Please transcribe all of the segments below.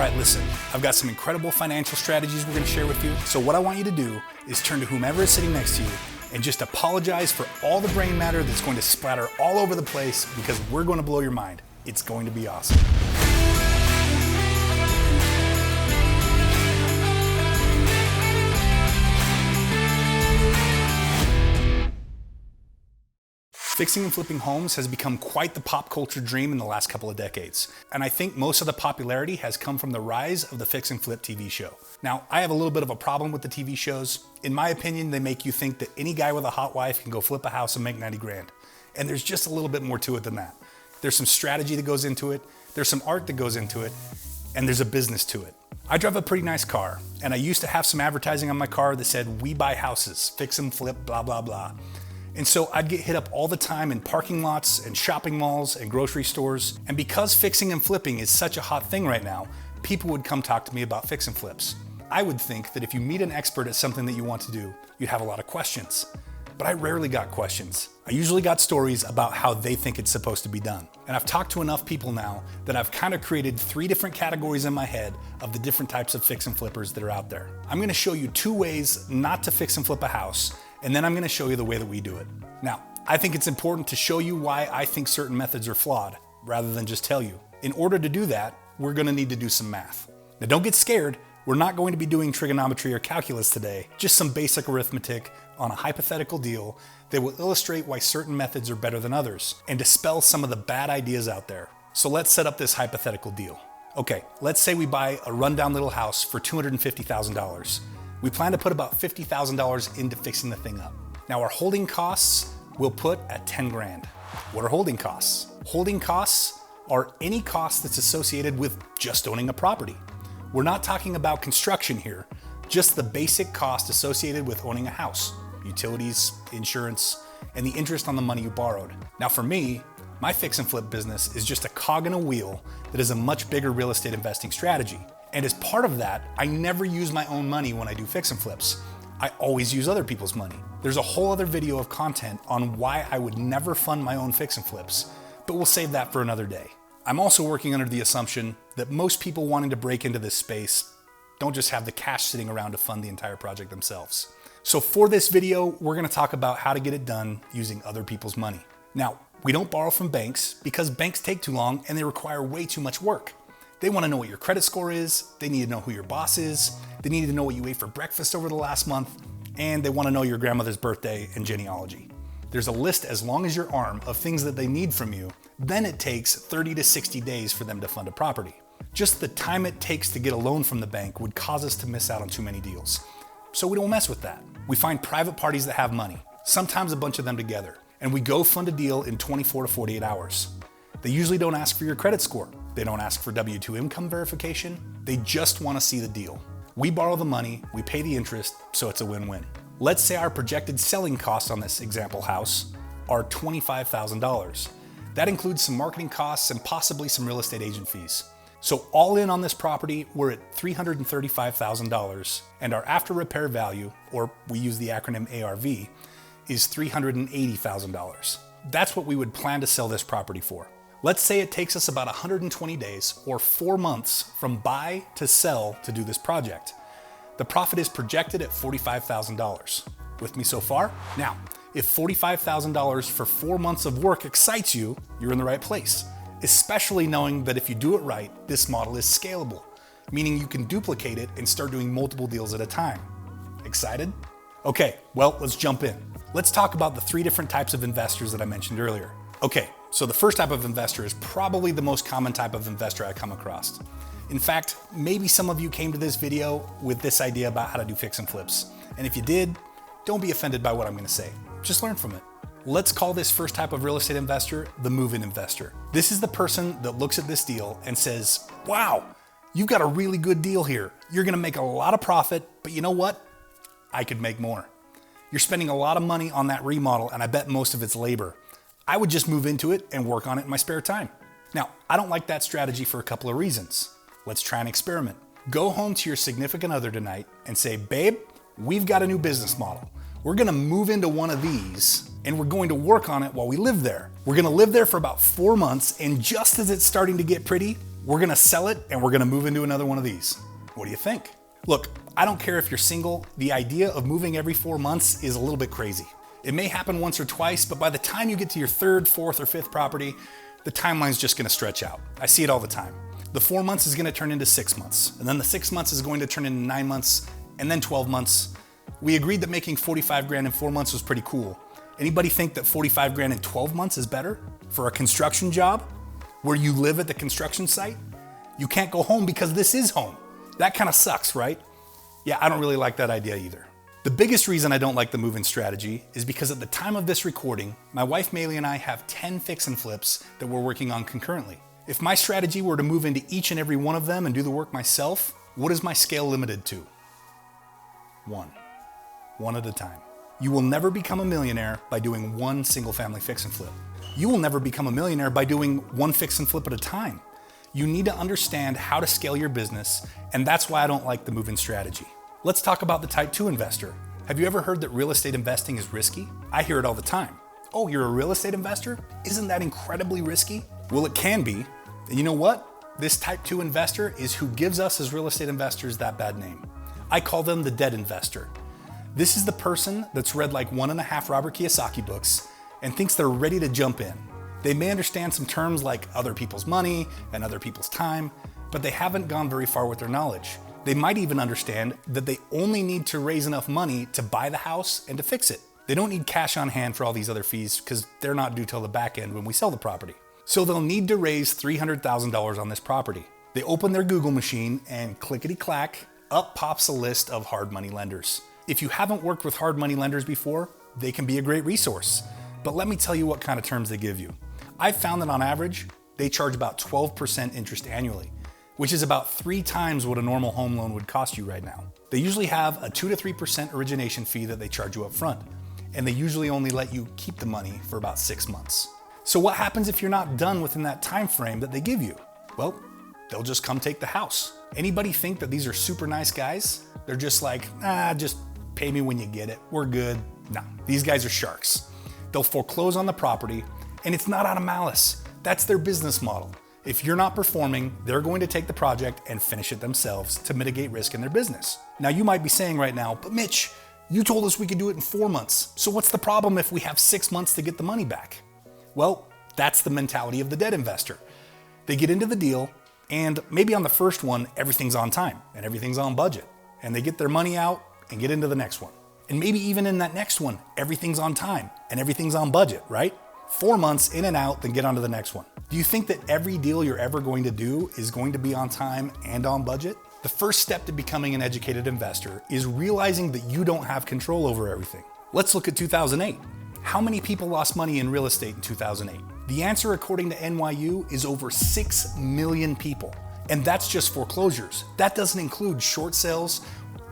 right, listen, I've got some incredible financial strategies we're gonna share with you. So what I want you to do is turn to whomever is sitting next to you and just apologize for all the brain matter that's going to splatter all over the place, because we're going to blow your mind. It's going to be awesome. Fixing and flipping homes has become quite the pop culture dream in the last couple of decades. And I think most of the popularity has come from the rise of the fix and flip TV show. Now, I have a little bit of a problem with the TV shows. In my opinion, they make you think that any guy with a hot wife can go flip a house and make 90 grand. And there's just a little bit more to it than that. There's some strategy that goes into it, there's some art that goes into it, and there's a business to it. I drive a pretty nice car, and I used to have some advertising on my car that said, "We buy houses, fix and flip, blah, blah, blah." And so I'd get hit up all the time in parking lots and shopping malls and grocery stores. And because fixing and flipping is such a hot thing right now, people would come talk to me about fix and flips. I would think that if you meet an expert at something that you want to do, you'd have a lot of questions. But I rarely got questions. I usually got stories about how they think it's supposed to be done. And I've talked to enough people now that I've kind of created 3 different categories in my head of the different types of fix and flippers that are out there. I'm gonna show you 2 ways not to fix and flip a house, and then I'm gonna show you the way that we do it. Now, I think it's important to show you why I think certain methods are flawed, rather than just tell you. In order to do that, we're gonna need to do some math. Now don't get scared, we're not going to be doing trigonometry or calculus today, just some basic arithmetic on a hypothetical deal that will illustrate why certain methods are better than others, and dispel some of the bad ideas out there. So let's set up this hypothetical deal. Okay, let's say we buy a rundown little house for $250,000. We plan to put about $50,000 into fixing the thing up. Now our holding costs we'll put at 10 grand. What are holding costs? Holding costs are any cost that's associated with just owning a property. We're not talking about construction here, just the basic cost associated with owning a house, utilities, insurance, and the interest on the money you borrowed. Now for me, my fix and flip business is just a cog in a wheel that is a much bigger real estate investing strategy. And as part of that, I never use my own money when I do fix and flips. I always use other people's money. There's a whole other video of content on why I would never fund my own fix and flips, but we'll save that for another day. I'm also working under the assumption that most people wanting to break into this space don't just have the cash sitting around to fund the entire project themselves. So for this video, we're gonna talk about how to get it done using other people's money. Now, we don't borrow from banks because banks take too long and they require way too much work. They wanna know what your credit score is, they need to know who your boss is, they need to know what you ate for breakfast over the last month, and they wanna know your grandmother's birthday and genealogy. There's a list as long as your arm of things that they need from you, then it takes 30 to 60 days for them to fund a property. Just the time it takes to get a loan from the bank would cause us to miss out on too many deals. So we don't mess with that. We find private parties that have money, sometimes a bunch of them together, and we go fund a deal in 24 to 48 hours. They usually don't ask for your credit score. They don't ask for W-2 income verification. They just want to see the deal. We borrow the money, we pay the interest, so it's a win-win. Let's say our projected selling costs on this example house are $25,000. That includes some marketing costs and possibly some real estate agent fees. So all in on this property, we're at $335,000, and our after repair value, or we use the acronym ARV, is $380,000. That's what we would plan to sell this property for. Let's say it takes us about 120 days or 4 months from buy to sell to do this project. The profit is projected at $45,000. With me so far? Now, if $45,000 for 4 months of work excites you, you're in the right place. Especially knowing that if you do it right, this model is scalable, meaning you can duplicate it and start doing multiple deals at a time. Excited? Okay, well, let's jump in. Let's talk about the 3 different types of investors that I mentioned earlier. Okay, so the first type of investor is probably the most common type of investor I come across. In fact, maybe some of you came to this video with this idea about how to do fix and flips. And if you did, don't be offended by what I'm gonna say. Just learn from it. Let's call this first type of real estate investor the move-in investor. This is the person that looks at this deal and says, wow, you've got a really good deal here. You're gonna make a lot of profit, but you know what? I could make more. You're spending a lot of money on that remodel, and I bet most of it's labor. I would just move into it and work on it in my spare time. Now, I don't like that strategy for a couple of reasons. Let's try an experiment. Go home to your significant other tonight and say, babe, we've got a new business model. We're gonna move into one of these and we're going to work on it while we live there. We're gonna live there for about 4 months, and just as it's starting to get pretty, We're gonna sell it and we're gonna move into another one of these. What do you think? Look, I don't care if you're single, the idea of moving every 4 months is a little bit crazy. It may happen once or twice, but by the time you get to your third, fourth, or fifth property, the timeline's just gonna stretch out. I see it all the time. The 4 months is gonna turn into 6 months, and then the 6 months is going to turn into 9 months, and then 12 months. We agreed that making 45 grand in 4 months was pretty cool. Anybody think that 45 grand in 12 months is better? For a construction job, where you live at the construction site? You can't go home because this is home. That kind of sucks, right? Yeah, I don't really like that idea either. The biggest reason I don't like the move-in strategy is because at the time of this recording, my wife Maeli and I have 10 fix and flips that we're working on concurrently. If my strategy were to move into each and every one of them and do the work myself, what is my scale limited to? One at a time. You will never become a millionaire by doing one single family fix and flip. You will never become a millionaire by doing one fix and flip at a time. You need to understand how to scale your business, and that's why I don't like the move-in strategy. Let's talk about the type 2 investor. Have you ever heard that real estate investing is risky? I hear it all the time. Oh, you're a real estate investor? Isn't that incredibly risky? Well, it can be. And you know what? This type 2 investor is who gives us as real estate investors that bad name. I call them the dead investor. This is the person that's read like 1.5 Robert Kiyosaki books and thinks they're ready to jump in. They may understand some terms like other people's money and other people's time, but they haven't gone very far with their knowledge. They might even understand that they only need to raise enough money to buy the house and to fix it. They don't need cash on hand for all these other fees because they're not due till the back end when we sell the property. So they'll need to raise $300,000 on this property. They open their Google machine and clickety-clack, up pops a list of hard money lenders. If you haven't worked with hard money lenders before, they can be a great resource. But let me tell you what kind of terms they give you. I've found that on average, they charge about 12% interest annually, which is about 3 times what a normal home loan would cost you right now. They usually have a 2 to 3% origination fee that they charge you up front, and they usually only let you keep the money for about 6 months. So what happens if you're not done within that time frame that they give you? Well, they'll just come take the house. Anybody think that these are super nice guys? They're just like, just pay me when you get it. We're good. No, these guys are sharks. They'll foreclose on the property, and it's not out of malice. That's their business model. If you're not performing, they're going to take the project and finish it themselves to mitigate risk in their business. Now you might be saying right now, but Mitch, you told us we could do it in 4 months. So what's the problem if we have 6 months to get the money back? Well, that's the mentality of the dead investor. They get into the deal, and maybe on the first one, everything's on time and everything's on budget. And they get their money out and get into the next one. And maybe even in that next one, everything's on time and everything's on budget, right? 4 months in and out, then get on to the next one. Do you think that every deal you're ever going to do is going to be on time and on budget? The first step to becoming an educated investor is realizing that you don't have control over everything. Let's look at 2008. How many people lost money in real estate in 2008? The answer, according to NYU, is over 6 million people. And that's just foreclosures. That doesn't include short sales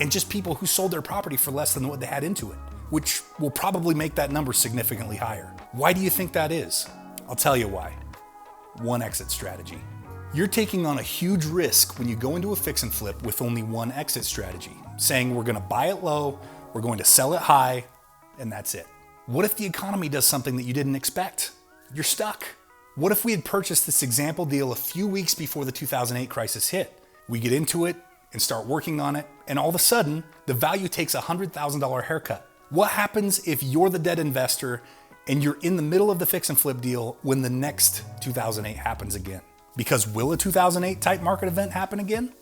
and just people who sold their property for less than what they had into it, which will probably make that number significantly higher. Why do you think that is? I'll tell you why. One exit strategy. You're taking on a huge risk when you go into a fix and flip with only one exit strategy, saying we're gonna buy it low, we're going to sell it high, and that's it. What if the economy does something that you didn't expect? You're stuck. What if we had purchased this example deal a few weeks before the 2008 crisis hit? We get into it and start working on it, and all of a sudden, the value takes a $100,000 haircut. What happens if you're the dead investor and you're in the middle of the fix and flip deal when the next 2008 happens again? Because will a 2008 type market event happen again?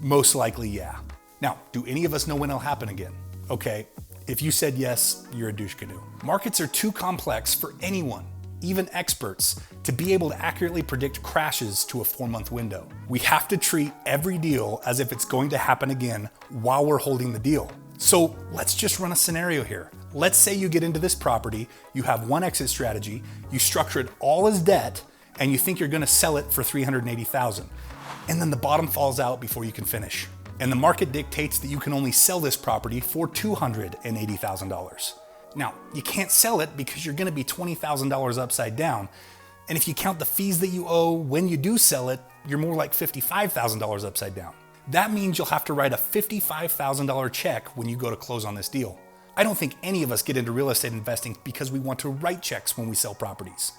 Most likely, yeah. Now, do any of us know when it'll happen again? Okay, if you said yes, you're a douche canoe. Markets are too complex for anyone, even experts, to be able to accurately predict crashes to a 4-month window. We have to treat every deal as if it's going to happen again while we're holding the deal. So let's just run a scenario here. Let's say you get into this property, you have one exit strategy, you structure it all as debt, and you think you're gonna sell it for $380,000. And then the bottom falls out before you can finish. And the market dictates that you can only sell this property for $280,000. Now, you can't sell it because you're gonna be $20,000 upside down. And if you count the fees that you owe when you do sell it, you're more like $55,000 upside down. That means you'll have to write a $55,000 check when you go to close on this deal. I don't think any of us get into real estate investing because we want to write checks when we sell properties.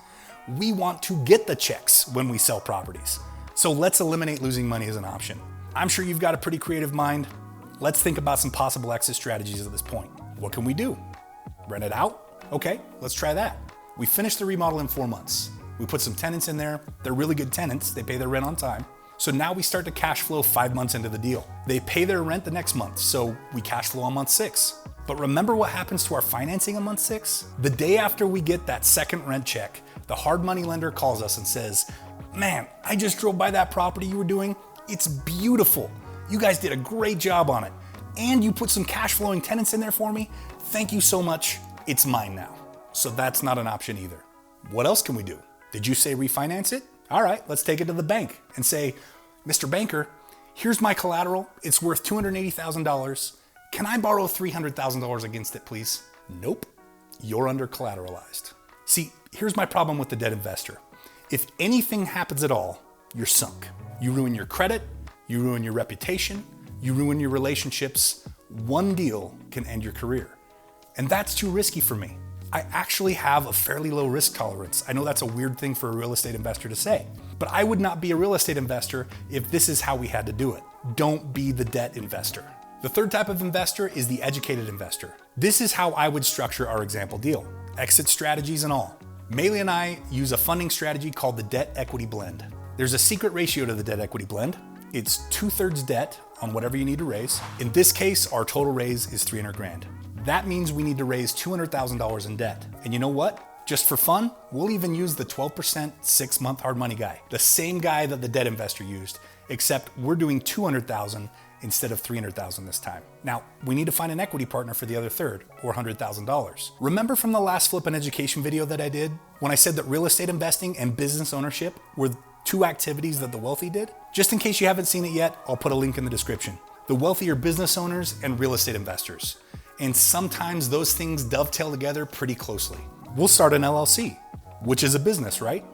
We want to get the checks when we sell properties. So let's eliminate losing money as an option. I'm sure you've got a pretty creative mind. Let's think about some possible exit strategies at this point. What can we do? Rent it out? Okay, let's try that. We finished the remodel in 4 months. We put some tenants in there. They're really good tenants. They pay their rent on time. So now we start to cash flow 5 months into the deal. They pay their rent the next month, so we cash flow on month 6. But remember what happens to our financing on month 6? The day after we get that second rent check, the hard money lender calls us and says, "Man, I just drove by that property you were doing. It's beautiful. You guys did a great job on it. And you put some cash flowing tenants in there for me. Thank you so much. It's mine now." So that's not an option either. What else can we do? Did you say refinance it? All right, let's take it to the bank and say, "Mr. Banker, here's my collateral. It's worth $280,000. Can I borrow $300,000 against it, please?" Nope, you're under collateralized. See, here's my problem with the debt investor. If anything happens at all, you're sunk. You ruin your credit, you ruin your reputation, you ruin your relationships. One deal can end your career. And that's too risky for me. I actually have a fairly low risk tolerance. I know that's a weird thing for a real estate investor to say, but I would not be a real estate investor if this is how we had to do it. Don't be the debt investor. The third type of investor is the educated investor. This is how I would structure our example deal. Exit strategies and all. Maeli and I use a funding strategy called the debt equity blend. There's a secret ratio to the debt equity blend. It's 2/3 debt on whatever you need to raise. In this case, our total raise is 300 grand. That means we need to raise $200,000 in debt. And you know what? Just for fun, we'll even use the 12% 6-month hard money guy, the same guy that the debt investor used, except we're doing 200,000 instead of 300,000 this time. Now, we need to find an equity partner for the other third, or $100,000. Remember from the last Flippin' education video that I did, when I said that real estate investing and business ownership were 2 activities that the wealthy did? Just in case you haven't seen it yet, I'll put a link in the description. The wealthy are business owners and real estate investors. And sometimes those things dovetail together pretty closely. We'll start an LLC, which is a business, right?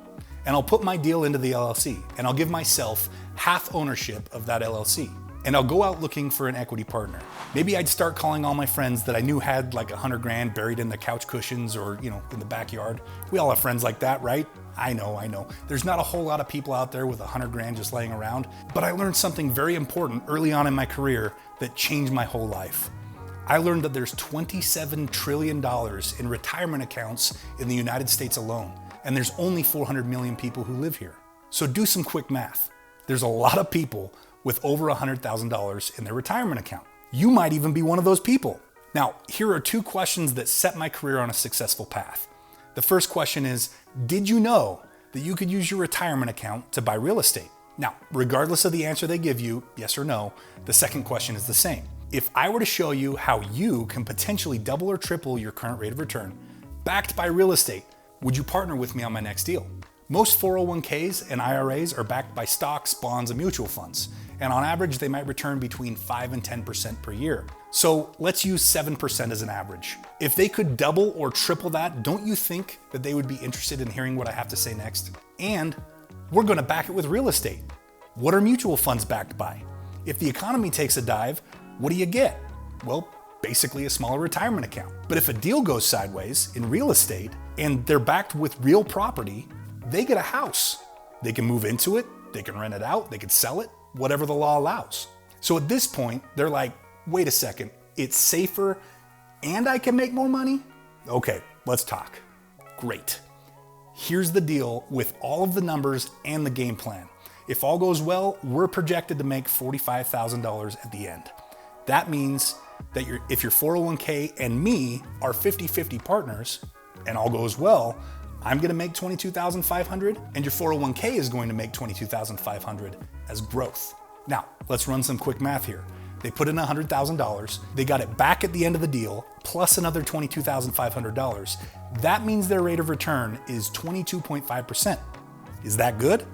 And I'll put my deal into the LLC, and I'll give myself half ownership of that LLC. And I'll go out looking for an equity partner. Maybe I'd start calling all my friends that I knew had like 100 grand buried in the couch cushions or, in the backyard. We all have friends like that, right? I know. There's not a whole lot of people out there with 100 grand just laying around, but I learned something very important early on in my career that changed my whole life. I learned that there's $27 trillion in retirement accounts in the United States alone, and there's only 400 million people who live here. So do some quick math. There's a lot of people with over $100,000 in their retirement account. You might even be one of those people. Now, here are 2 questions that set my career on a successful path. The first question is, did you know that you could use your retirement account to buy real estate? Now, regardless of the answer they give you, yes or no, the second question is the same. If I were to show you how you can potentially double or triple your current rate of return, backed by real estate, would you partner with me on my next deal? Most 401ks and IRAs are backed by stocks, bonds, and mutual funds. And on average, they might return between 5 and 10% per year. So let's use 7% as an average. If they could double or triple that, don't you think that they would be interested in hearing what I have to say next? And we're gonna back it with real estate. What are mutual funds backed by? If the economy takes a dive, what do you get? Well, basically a smaller retirement account. But if a deal goes sideways in real estate and they're backed with real property, they get a house. They can move into it, they can rent it out, they can sell it, whatever the law allows. So at this point, they're like, wait a second, it's safer and I can make more money? Okay, let's talk. Great. Here's the deal with all of the numbers and the game plan. If all goes well, we're projected to make $45,000 at the end. That means that if your 401k and me are 50-50 partners and all goes well, I'm gonna make $22,500 and your 401k is going to make $22,500 as growth. Now, let's run some quick math here. They put in $100,000, they got it back at the end of the deal, plus another $22,500. That means their rate of return is 22.5%. Is that good?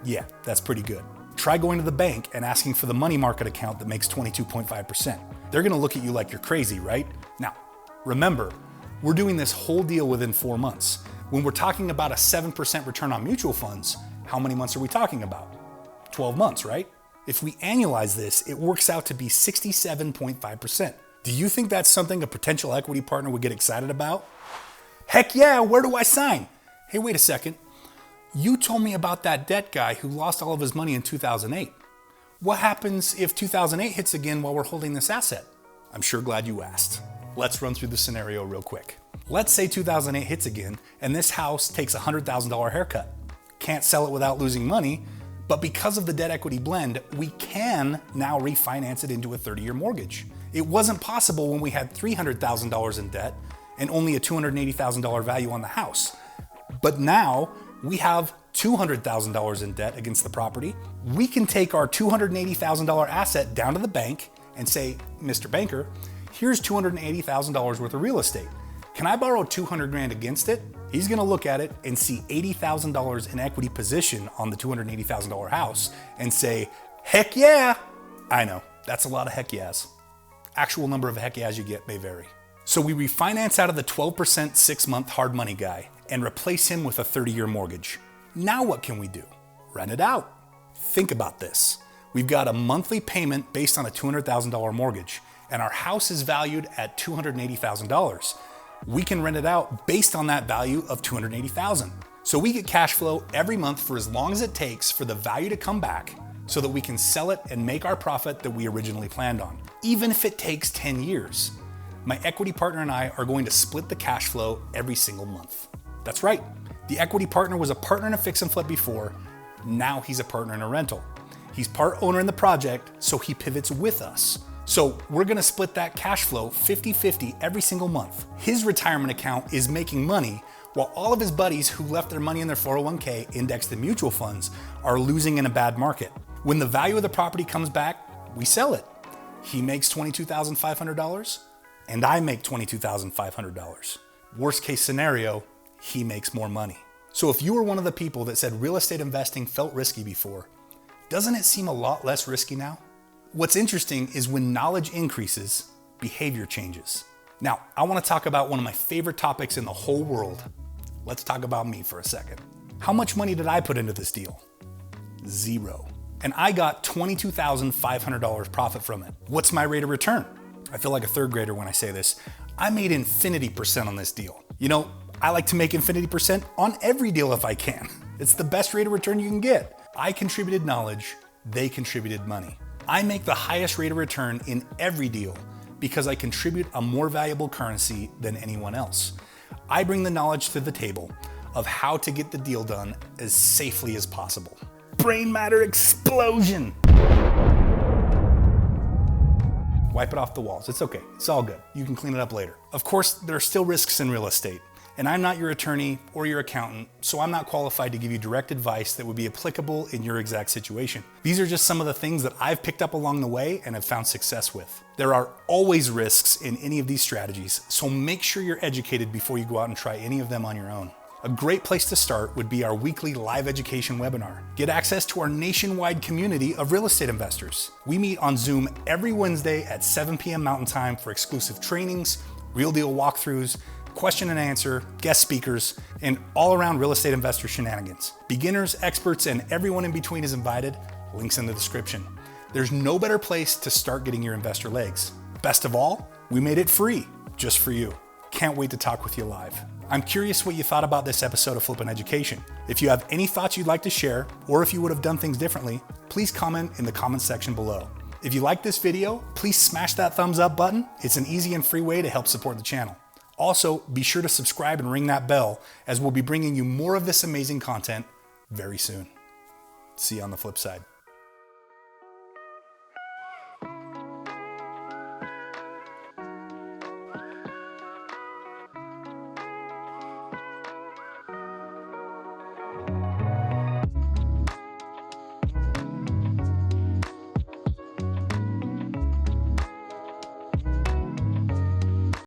Yeah, that's pretty good. Try going to the bank and asking for the money market account that makes 22.5%. They're gonna look at you like you're crazy, right? Now, remember, we're doing this whole deal within 4 months. When we're talking about a 7% return on mutual funds, how many months are we talking about? 12 months, right? If we annualize this, it works out to be 67.5%. Do you think that's something a potential equity partner would get excited about? Heck yeah, where do I sign? Hey, wait a second. You told me about that debt guy who lost all of his money in 2008. What happens if 2008 hits again while we're holding this asset? I'm sure glad you asked. Let's run through the scenario real quick. Let's say 2008 hits again and this house takes a $100,000 haircut. Can't sell it without losing money, but because of the debt equity blend, we can now refinance it into a 30-year mortgage. It wasn't possible when we had $300,000 in debt and only a $280,000 value on the house. But now we have $200,000 in debt against the property. We can take our $280,000 asset down to the bank and say, Mr. Banker, here's $280,000 worth of real estate. Can I borrow 200 grand against it? He's gonna look at it and see $80,000 in equity position on the $280,000 house and say, heck yeah. I know, that's a lot of heck yeahs. Actual number of heck yeahs you get may vary. So we refinance out of the 12% 6-month hard money guy and replace him with a 30-year mortgage. Now what can we do? Rent it out. Think about this. We've got a monthly payment based on a $200,000 mortgage, and our house is valued at $280,000. We can rent it out based on that value of $280,000. So we get cash flow every month for as long as it takes for the value to come back so that we can sell it and make our profit that we originally planned on, even if it takes 10 years. My equity partner and I are going to split the cash flow every single month. That's right. The equity partner was a partner in a fix and flip before. Now he's a partner in a rental. He's part owner in the project, so he pivots with us. So we're gonna split that cash flow 50-50 every single month. His retirement account is making money while all of his buddies who left their money in their 401k indexed in mutual funds are losing in a bad market. When the value of the property comes back, we sell it. He makes $22,500 and I make $22,500. Worst case scenario, he makes more money. So if you were one of the people that said real estate investing felt risky before, doesn't it seem a lot less risky now? What's interesting is when knowledge increases, behavior changes. Now, I want to talk about one of my favorite topics in the whole world. Let's talk about me for a second. How much money did I put into this deal? Zero. And I got $22,500 profit from it. What's my rate of return? I feel like a third grader when I say this. I made infinity percent on this deal. You know, I like to make infinity percent on every deal if I can. It's the best rate of return you can get. I contributed knowledge, they contributed money. I make the highest rate of return in every deal because I contribute a more valuable currency than anyone else. I bring the knowledge to the table of how to get the deal done as safely as possible. Brain matter explosion! Wipe it off the walls. It's okay. It's all good. You can clean it up later. Of course, there are still risks in real estate. And I'm not your attorney or your accountant, so I'm not qualified to give you direct advice that would be applicable in your exact situation. These are just some of the things that I've picked up along the way and have found success with. There are always risks in any of these strategies, so make sure you're educated before you go out and try any of them on your own. A great place to start would be our weekly live education webinar. Get access to our nationwide community of real estate investors. We meet on Zoom every Wednesday at 7 p.m. Mountain Time for exclusive trainings, real deal walkthroughs, question and answer, guest speakers, and all around real estate investor shenanigans. Beginners, experts, and everyone in between is invited. Links in the description. There's no better place to start getting your investor legs. Best of all, we made it free, just for you. Can't wait to talk with you live. I'm curious what you thought about this episode of Flippin' Education. If you have any thoughts you'd like to share, or if you would have done things differently, please comment in the comments section below. If you like this video, please smash that thumbs up button. It's an easy and free way to help support the channel. Also, be sure to subscribe and ring that bell, as we'll be bringing you more of this amazing content very soon. See you on the flip side.